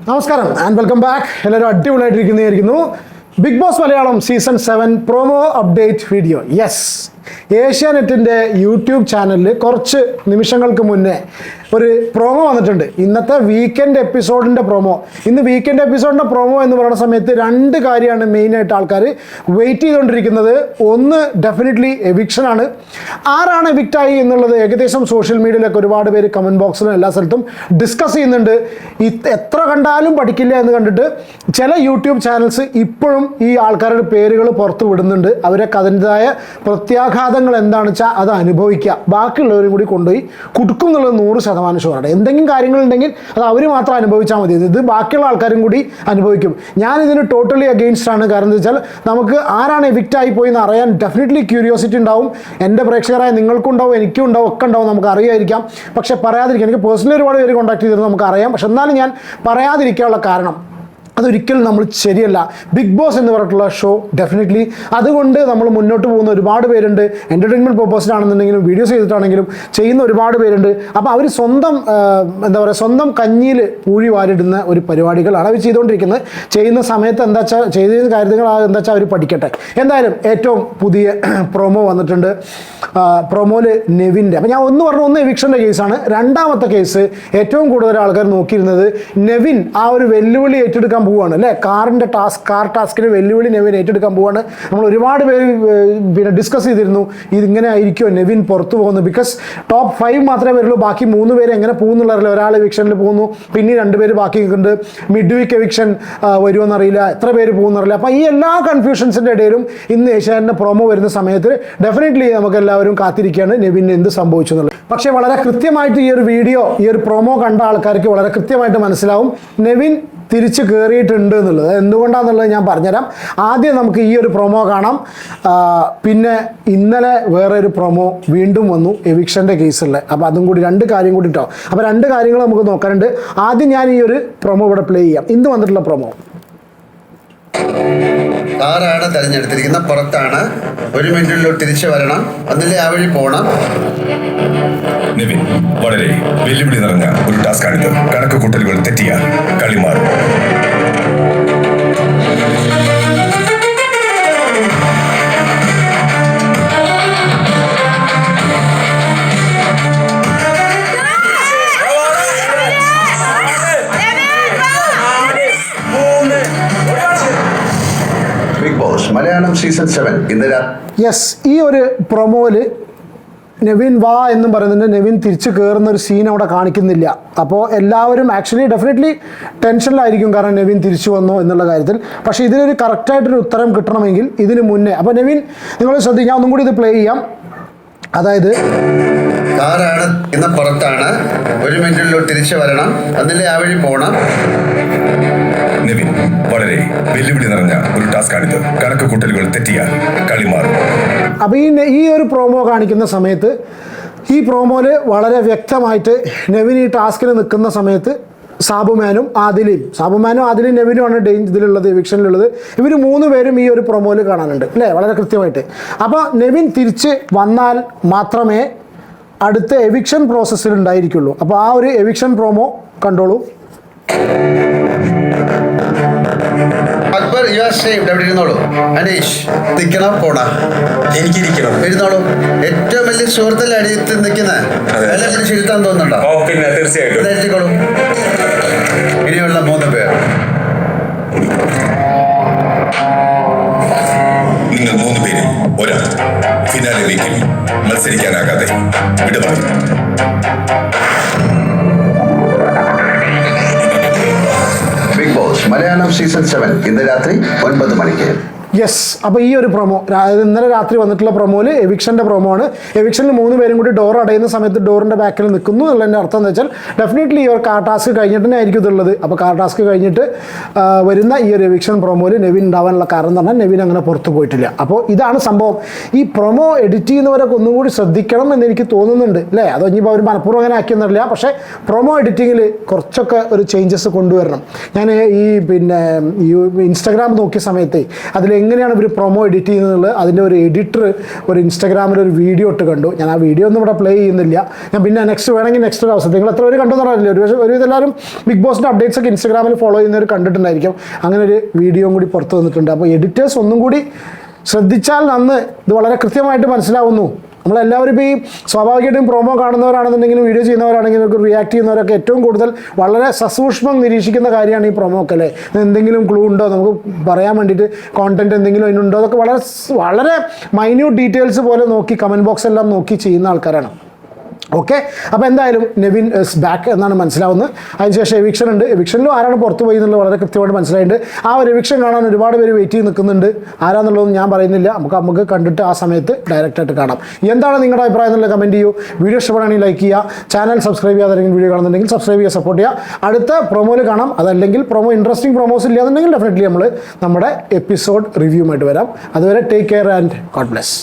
നമസ്കാരം and welcome back. എല്ലാവരും അടിപൊളിയായിട്ടിരിക്കുന്നതായിരിക്കുന്നു. Big boss Malayalam season 7 promo update video. Yes, ഏഷ്യാനെറ്റിൻ്റെ യൂട്യൂബ് ചാനലിൽ കുറച്ച് നിമിഷങ്ങൾക്ക് മുന്നേ ഒരു പ്രൊമോ വന്നിട്ടുണ്ട്. ഇന്നത്തെ വീക്കെൻഡ് എപ്പിസോഡിൻ്റെ പ്രൊമോ. ഇന്ന് വീക്കെൻഡ് എപ്പിസോഡിൻ്റെ പ്രൊമോ എന്ന് പറയുന്ന സമയത്ത് രണ്ട് കാര്യമാണ് മെയിനായിട്ട് ആൾക്കാർ വെയിറ്റ് ചെയ്തുകൊണ്ടിരിക്കുന്നത്. ഒന്ന് ഡെഫിനറ്റ്ലി എവിക്ഷനാണ്. ആരാണ് എവിക്റ്റായി എന്നുള്ളത് ഏകദേശം സോഷ്യൽ മീഡിയയിലൊക്കെ ഒരുപാട് പേര് കമൻറ്റ് ബോക്സിലും എല്ലാ സ്ഥലത്തും ഡിസ്കസ് ചെയ്യുന്നുണ്ട്. എത്ര കണ്ടാലും പഠിക്കില്ല എന്ന് കണ്ടിട്ട് ചില യൂട്യൂബ് ചാനൽസ് ഇപ്പോഴും ഈ ആൾക്കാരുടെ പേരുകൾ പുറത്ത് വിടുന്നുണ്ട്. അവരൊക്കെ അതിൻ്റെതായ പ്രത്യാഘാതങ്ങൾ എന്താണെന്ന് വെച്ചാൽ അത് അനുഭവിക്കുക, ബാക്കിയുള്ളവരും കൂടി കൊണ്ടുപോയി കുടുക്കും എന്നുള്ളത് 100% ഷുവറാണ്. എന്തെങ്കിലും കാര്യങ്ങളുണ്ടെങ്കിൽ അത് അവർ മാത്രം അനുഭവിച്ചാൽ മതി, ഇത് ബാക്കിയുള്ള ആൾക്കാരും കൂടി അനുഭവിക്കും. ഞാനിതിന് ടോട്ടലി അഗെയിൻസ്റ്റ് ആണ്. കാരണം എന്താ വെച്ചാൽ നമുക്ക് ആരാണ് എവിക്റ്റായി പോയി എന്ന് അറിയാൻ ഡെഫിനറ്റ്ലി ക്യൂരിയോസിറ്റി ഉണ്ടാവും. എൻ്റെ പ്രേക്ഷകരായ നിങ്ങൾക്കും ഉണ്ടാവും, എനിക്കും ഉണ്ടാവും, ഒക്കെ ഉണ്ടാവും, നമുക്ക് അറിയാതിരിക്കാം. പക്ഷേ പറയാതിരിക്കാം. എനിക്ക് പേഴ്സണലി ഒരുപാട് പേര് കോൺടാക്ട് ചെയ്തിരുന്നു, നമുക്ക് അറിയാം. പക്ഷെ എന്നാലും ഞാൻ പറയാതിരിക്കാനുള്ള കാരണം അതൊരിക്കലും നമ്മൾ ശരിയല്ല. ബിഗ് ബോസ് എന്ന് പറഞ്ഞിട്ടുള്ള ഷോ ഡെഫിനറ്റ്ലി അതുകൊണ്ട് നമ്മൾ മുന്നോട്ട് പോകുന്ന ഒരുപാട് പേരുണ്ട്. എൻ്റർടൈൻമെൻറ്റ് പർപ്പസിനാണെന്നുണ്ടെങ്കിലും വീഡിയോസ് ചെയ്തിട്ടാണെങ്കിലും ചെയ്യുന്ന ഒരുപാട് പേരുണ്ട്. അപ്പോൾ അവർ സ്വന്തം എന്താ പറയുക, സ്വന്തം കഞ്ഞിയിൽ പൂഴി വാരിടുന്ന ഒരു പരിപാടികളാണ് അവർ ചെയ്തുകൊണ്ടിരിക്കുന്നത്. ചെയ്യുന്ന സമയത്ത് എന്താ വെച്ചാൽ ചെയ്ത കാര്യങ്ങൾ എന്താ വെച്ചാൽ അവർ പഠിക്കട്ടെ. എന്തായാലും ഏറ്റവും പുതിയ പ്രൊമോ വന്നിട്ടുണ്ട്. പ്രൊമോയിൽ നെവിൻ്റെ, അപ്പോൾ ഞാൻ ഒന്ന് എവിക്ഷൻ്റെ കേസാണ്. രണ്ടാമത്തെ കേസ് ഏറ്റവും കൂടുതൽ ആൾക്കാർ നോക്കിയിരുന്നത് നെവിൻ ആ ഒരു വെല്ലുവിളി ഏറ്റെടുക്കാൻ പോവുകയാണ് അല്ലേ. കാർ ടാസ്കിന് വെല്ലുവിളി നെവിൻ ഏറ്റെടുക്കാൻ പോവുകയാണ്. നമ്മൾ ഒരുപാട് പേര് പിന്നെ ഡിസ്കസ് ചെയ്തിരുന്നു ഇതിങ്ങനെ ആയിരിക്കുമോ നെവിൻ പുറത്തു പോകുന്നത്. ബിക്കോസ് ടോപ്പ് 5 മാത്രമേ വരുള്ളൂ, ബാക്കി 3 പേര് എങ്ങനെ പോകുന്നുള്ളറിയില്ല. ഒരാൾ എവിക്ഷനിൽ പോകുന്നു, പിന്നെ 2 പേര് ബാക്കി നിൽക്കുന്നുണ്ട്. മിഡ് വീക്ക് എവിക്ഷൻ വരുമെന്നറിയില്ല, എത്ര പേര് പോകുന്നറിയില്ല. അപ്പോൾ ഈ എല്ലാ കൺഫ്യൂഷൻസിൻ്റെ ഇടയിലും ഇന്ന് ഏഷ്യാനെറ്റിൻ്റെ പ്രൊമോ വരുന്ന സമയത്ത് ഡെഫിനറ്റ്ലി നമുക്ക് എല്ലാവരും കാത്തിരിക്കുകയാണ് നെവിന് എന്ത് സംഭവിച്ചു എന്നുള്ളത്. പക്ഷേ വളരെ കൃത്യമായിട്ട് ഈ ഒരു വീഡിയോ, ഈ ഒരു പ്രൊമോ കണ്ട ആൾക്കാർക്ക് വളരെ കൃത്യമായിട്ട് മനസ്സിലാവും നെവിൻ തിരിച്ച് കയറിയിട്ടുണ്ട് എന്നുള്ളത്. എന്തുകൊണ്ടാണെന്നുള്ളത് ഞാൻ പറഞ്ഞുതരാം. ആദ്യം നമുക്ക് ഈ ഒരു പ്രൊമോ കാണാം. പിന്നെ ഇന്നലെ വേറെ ഒരു പ്രൊമോ വീണ്ടും വന്നു എവിക്ഷൻ്റെ കേസുള്ള. അപ്പോൾ അതും കൂടി 2 കാര്യം കൂടി ഇട്ടോ. അപ്പോൾ 2 കാര്യങ്ങൾ നമുക്ക് നോക്കാനുണ്ട്. ആദ്യം ഞാൻ ഈ ഒരു പ്രൊമോ ഇവിടെ പ്ലേ ചെയ്യാം. ഇന്ന് വന്നിട്ടുള്ള പ്രൊമോ. ആരാണ് തെരഞ്ഞെടുത്തിരിക്കുന്ന പുറത്താണ്, 1 മിനിറ്റിനുള്ളിൽ തിരിച്ചു വരണം, അതിലെ ആ വഴി പോകണം. നിവിൻ, വളരെ വെല്ലുവിളി നിറഞ്ഞ ഒരു ടാസ്കാണിത്. കണക്ക് കൂട്ടലുകൾ തെറ്റിയാൽ കളി മാറും. ബിഗ് ബോസ് മലയാളം സീസൺ 7 ഇന്ന് യെസ്, ഈ ഒരു പ്രൊമോയിൽ നെവിൻ വാ എന്നും പറയുന്നുണ്ട്. നെവിൻ തിരിച്ച് കയറുന്ന ഒരു സീൻ അവിടെ കാണിക്കുന്നില്ല. അപ്പോൾ എല്ലാവരും ആക്ച്വലി ഡെഫിനറ്റ്ലി ടെൻഷനിലായിരിക്കും, കാരണം നെവിൻ തിരിച്ചു വന്നോ എന്നുള്ള കാര്യത്തിൽ. പക്ഷേ ഇതിനൊരു കറക്റ്റായിട്ടൊരു ഉത്തരം കിട്ടണമെങ്കിൽ ഇതിന് മുന്നേ, അപ്പോൾ നെവിൻ നിങ്ങൾ ശ്രദ്ധിക്കാം, ഒന്നും കൂടി ഇത് പ്ലേ ചെയ്യാം. അതായത് കാറാണ് ഇന്ന് പുറത്താണ്, 1 മിനിറ്റിനുള്ളിൽ തിരിച്ചു വരണം, അതിലെ ആ വഴി പോകണം. നിവിൻ, വളരെ വെല്ലുവിളി നിറഞ്ഞ ഒരു ടാസ്കാണിത്. കണക്ക് കൂട്ടലുകൾ തെറ്റിയാൽ കളി മാറും. അപ്പോൾ ഈ ഒരു പ്രൊമോ കാണിക്കുന്ന സമയത്ത് ഈ പ്രോമോയിൽ വളരെ വ്യക്തമായിട്ട് നെവിൻ ഈ ടാസ്കിൽ നിൽക്കുന്ന സമയത്ത് സാബുമാനും ആദിലും നെവിനുമാണ് ഇതിലുള്ളത്, എവിക്ഷനിലുള്ളത്. ഇവർ 3 പേരും ഈ ഒരു പ്രൊമോയിൽ കാണാനുണ്ട് അല്ലേ, വളരെ കൃത്യമായിട്ട്. അപ്പോൾ നെവിൻ തിരിച്ച് വന്നാൽ മാത്രമേ അടുത്ത എവിക്ഷൻ പ്രോസസ്സിൽ ഉണ്ടായിരിക്കുള്ളൂ. അപ്പോൾ ആ ഒരു എവിക്ഷൻ പ്രൊമോ കണ്ടോളൂ. Akbar, you are saved. അവിടെ ഇരുന്നോളൂ. അനീഷ്, നിൽക്കണം, പോണ. എനിക്കിരിക്കണം. ഇരുന്നോളൂ. ഏറ്റവും വലിയ സുഹൃത്തല്ലേ അടിയത്ത് നിൽക്കുന്നത്, എല്ലാം തിരിച്ചിരുത്താൻ തോന്നുന്നുണ്ടോ? പിന്നെ തീർച്ചയായിട്ടും എഴുതിക്കോളൂ. ഇനിയുള്ള 3 പേർ. നിങ്ങൾ 3 പേരിൽ ഒരാൾ ഫിനാലെ വീക്കിൽ മത്സരിക്കാനാകാതെ വിടുവാങ്ങി. ബിഗ് ബോസ് മലയാളം സീസൺ 7 ഇന്ന് രാത്രി 9 മണിക്ക്. യെസ്, അപ്പോൾ ഈ ഒരു പ്രൊമോ ഇന്നലെ രാത്രി വന്നിട്ടുള്ള പ്രൊമോയിൽ എവിക്ഷൻ്റെ പ്രൊമോ ആണ്. എവിക്ഷനിൽ 3 പേരും കൂടി ഡോർ അടയുന്ന സമയത്ത് ഡോറിൻ്റെ ബാക്കിൽ നിൽക്കുന്നു എന്നുള്ളതിൻ്റെ അർത്ഥം എന്ന് വെച്ചാൽ ഡെഫിനറ്റ്ലി ഇവർ കാർ ടാസ്ക് കഴിഞ്ഞിട്ട് തന്നെ ആയിരിക്കും ഇതുള്ളത്. അപ്പോൾ കാർ ടാസ്ക് കഴിഞ്ഞിട്ട് വരുന്ന ഈ ഒരു എവിക്ഷൻ പ്രൊമോയിൽ നെവിൻ ഉണ്ടാവാനുള്ള കാരണം എന്ന് പറഞ്ഞാൽ നെവിൻ അങ്ങനെ പുറത്തു പോയിട്ടില്ല. അപ്പോൾ ഇതാണ് സംഭവം. ഈ പ്രൊമോ എഡിറ്റ് ചെയ്യുന്നവരൊക്കെ ഒന്നും കൂടി ശ്രദ്ധിക്കണം എന്ന് എനിക്ക് തോന്നുന്നുണ്ട് അല്ലേ. അതോ ഇനിയിപ്പോൾ അവർ മനഃപൂർവ്വം അങ്ങനെ ആക്കിയെന്നറിയില്ല. പക്ഷേ പ്രൊമോ എഡിറ്റിങ്ങിൽ കുറച്ചൊക്കെ ഒരു ചേഞ്ചസ് കൊണ്ടുവരണം. ഞാൻ ഈ ഇൻസ്റ്റാഗ്രാം നോക്കിയ സമയത്ത് അതിൽ എങ്ങനെയാണ് ഇവർ പ്രൊമോ എഡിറ്റ് ചെയ്യുന്നത് അതിൻ്റെ ഒരു എഡിറ്റർ ഒരു ഇൻസ്റ്റാഗ്രാമിൽ ഒരു വീഡിയോ ഇട്ട് കണ്ടു. ഞാൻ ആ വീഡിയോ ഒന്നും ഇവിടെ പ്ലേ ചെയ്യുന്നില്ല. ഞാൻ പിന്നെ നെക്സ്റ്റ് വേണമെങ്കിൽ നെക്സ്റ്റ് ഒരു അവസരം, നിങ്ങൾ എത്ര പേര് കണ്ടെന്ന് അറിയില്ല, ഒരു എല്ലാവരും ബിഗ് ബോസിൻ്റെ അപ്ഡേറ്റ്സ് ഒക്കെ ഇൻസ്റ്റാഗ്രാമിൽ ഫോളോ ചെയ്യുന്നവർ കണ്ടിട്ടുണ്ടായിരിക്കും. അങ്ങനെ ഒരു വീഡിയോയും കൂടി പുറത്ത് വന്നിട്ടുണ്ട്. അപ്പോൾ എഡിറ്റേഴ്സ് ഒന്നും കൂടി ശ്രദ്ധിച്ചാൽ നന്ന് ഇത് വളരെ കൃത്യമായിട്ട് മനസ്സിലാവുന്നു. നമ്മളെല്ലാവരും ഇപ്പോൾ ഈ സ്വാഭാവികമായിട്ടും പ്രൊമോ കാണുന്നവരാണെന്നുണ്ടെങ്കിലും വീഡിയോ ചെയ്യുന്നവരാണെങ്കിലും റിയാക്ട് ചെയ്യുന്നവരൊക്കെ ഏറ്റവും കൂടുതൽ വളരെ സസൂക്ഷ്മം നിരീക്ഷിക്കുന്ന കാര്യമാണ് ഈ പ്രൊമോ ഒക്കെ അല്ലേ. എന്തെങ്കിലും ക്ലൂ ഉണ്ടോ, നമുക്ക് പറയാൻ വേണ്ടിയിട്ട് കോണ്ടന്റ് എന്തെങ്കിലും അതിനുണ്ടോ, അതൊക്കെ വളരെ മൈന്യൂട്ട് ഡീറ്റെയിൽസ് പോലെ നോക്കി കമൻറ്റ് ബോക്സ് എല്ലാം നോക്കി ചെയ്യുന്ന ആൾക്കാരാണ്. ഓക്കെ, അപ്പോൾ എന്തായാലും നെവിൻ ഇസ് ബാക്ക് എന്നാണ് മനസ്സിലാവുന്നത്. അതിനുശേഷം എവിക്ഷൻ ഉണ്ട്. എവിക്ഷനിലും ആരാണ് പുറത്ത് പോയി എന്നുള്ളത് വളരെ കൃത്യമായിട്ട് മനസ്സിലായിട്ടുണ്ട്. ആ ഒരു എവിക്ഷൻ കാണാൻ ഒരുപാട് പേര് വെയിറ്റ് ചെയ്ത് നിൽക്കുന്നുണ്ട്. ആരാന്നുള്ളതൊന്നും ഞാൻ പറയുന്നില്ല, നമുക്ക് കണ്ടിട്ട് ആ സമയത്ത് ഡയറക്റ്റായിട്ട് കാണാം. എന്താണ് നിങ്ങളുടെ അഭിപ്രായം എന്നുള്ളത് കമൻറ്റ് ചെയ്യൂ. വീഡിയോ ഇഷ്ടപ്പെടുകയാണെങ്കിൽ ലൈക്ക് ചെയ്യുക, ചാനൽ സബ്സ്ക്രൈബ് ചെയ്യാതെങ്കിൽ വീഡിയോ കാണുന്നുണ്ടെങ്കിൽ സബ്സ്ക്രൈബ് ചെയ്യുക, സപ്പോർട്ട് ചെയ്യുക. അടുത്ത പ്രൊമോയിൽ കാണാം. അതല്ലെങ്കിൽ ഇൻട്രസ്റ്റിംഗ് പ്രൊമോസ് ഇല്ലാന്നുണ്ടെങ്കിൽ ഡെഫിനറ്റ്ലി നമ്മൾ നമ്മുടെ എപ്പിസോഡ് റിവ്യൂമായിട്ട് വരാം. അതുവരെ take care and God bless.